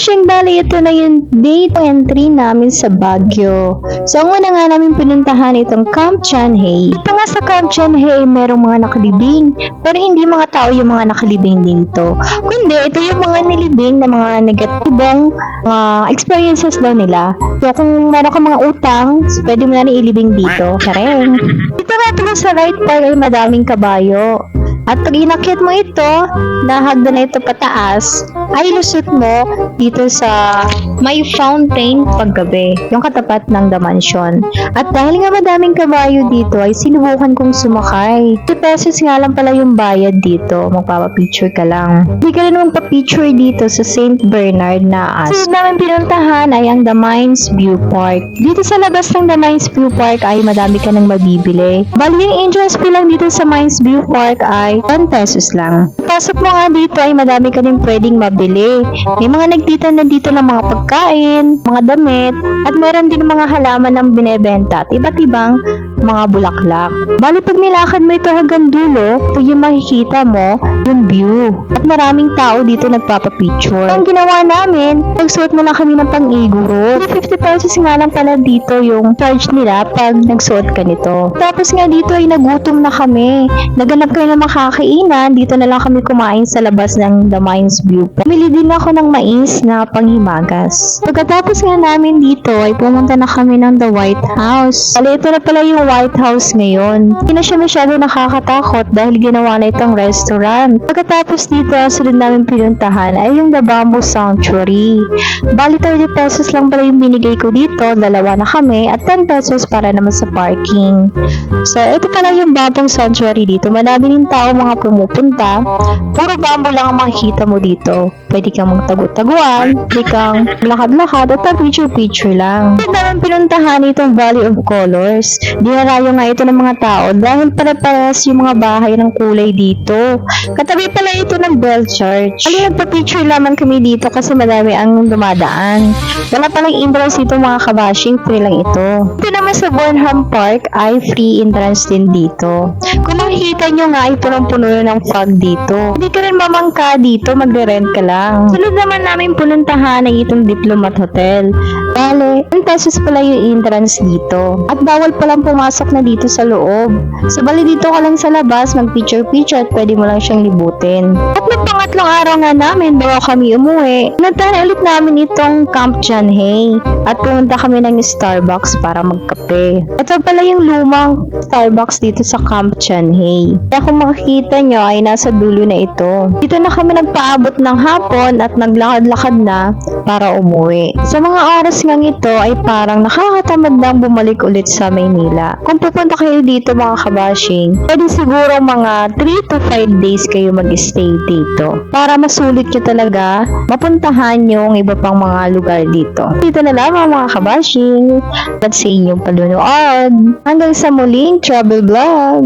kabashing, bali ito na yung date entry namin sa Baguio. So, ang una nga namin pinuntahan itong Camp Chanhae. Ito nga sa Camp Chanhae, merong mga nakalibing. Pero hindi mga tao yung mga nakalibing dito. Kundi, ito yung mga nilibing na mga negatibong experiences daw nila. So, kung meron ka mga utang, so, pwede mo na ilibing dito. Kareng. Dito nga ito sa right part ay madaming kabayo. At pag inakyat mo ito, na hagdan na ito pataas, ay lusot mo dito sa may fountain paggabi, yung katapat ng The Mansion. At dahil nga madaming kabayo dito, ay sinubukan kong sumakay. 2 pesos nga lang pala yung bayad dito, magpapapicture ka lang. Hindi ka rin magpapicture dito sa St. Bernard na as. So, namin pinuntahan ay ang The Mines View Park. Dito sa labas ng The Mines View Park ay madami ka nang mabibili. Bali yung entrance fee lang dito sa Mines View Park ay 10 pesos lang. Pasok mo nga dito ay madami ka din pwedeng mabili. May mga nagtitinda dito ng mga pagkain, mga damit, at meron din mga halaman ng binebenta at iba't ibang mga bulaklak. Bali pag nilakad mo ito hanggang dulo, ito yung makikita mo, yung view. At maraming tao dito nagpapapicture. Ang ginawa namin, nagsuot na lang kami ng pang-igurot. 50 pesos nga lang pala dito yung charge nila pag nagsuot ka nito. Tapos nga dito ay nagutom na kami. Naganap kayo ng makakainan, dito na lang kami kumain sa labas ng The Mines View. Pumili din ako ng mais na panghimagas. Pagkatapos nga namin dito ay pumunta na kami ng The White House. Bali ito na pala yung White House ngayon. Hindi na siya masyado nakakatakot dahil ginawa na itong restaurant. Pagkatapos dito, sunod namin pinuntahan ay yung The Bamboo Sanctuary. Bali 30 pesos lang pala yung binigay ko dito, dalawa na kami at 10 pesos para naman sa parking. So ito pala yung Bamboo Sanctuary dito. Madami din tao mga pumupunta. Puro bamboo lang ang makikita mo dito. Pwede kang magtago-taguan, pwede kang lakad-lakad at picture-picture lang. Pwede naman pinuntahan itong Valley of Colors. Dinarayo nga ito ng mga tao dahil pare-parehas yung mga bahay ng kulay dito. Katabi pala ito ng Bell Church. Nagpa-picture lamang kami dito kasi madami ang dumadaan. Wala palang entrance dito mga kabashing, free lang ito. Ito naman sa Burnham Park ay free entrance din dito. Kung makikita nyo nga ay punong-puno ng fog dito. Hindi ka rin mamangka dito, magre-rent ka lang. Sunod naman namin pununtahan ay itong Diplomat Hotel. Bale, 10 pesos pala yung entrance dito. At bawal palang pumasok na dito sa loob. So bali dito ka lang sa labas, mag-picture-picture at pwede mo lang siyang libutin. At pangatlong araw nga namin bago kami umuwi, puntahan ulit namin itong Camp Chanhae. At pumunta kami ng Starbucks para magkape. Ito pala yung lumang Starbucks dito sa Camp Chanhae. Kaya kung makikita nyo ay nasa dulo na ito. Dito na kami nagpaabot ng hapon at naglakad-lakad na para umuwi. Sa mga oras ngang ito ay parang nakakatamad nang bumalik ulit sa Maynila. Kung pupunta kayo dito mga kabashing, pwede siguro mga 3 to 5 days kayo mag-stay dito. Para masulit nyo talaga, mapuntahan yung iba pang mga lugar dito. Dito na lang mga kabashing. At sa inyong panunood. Hanggang sa muling travel vlog.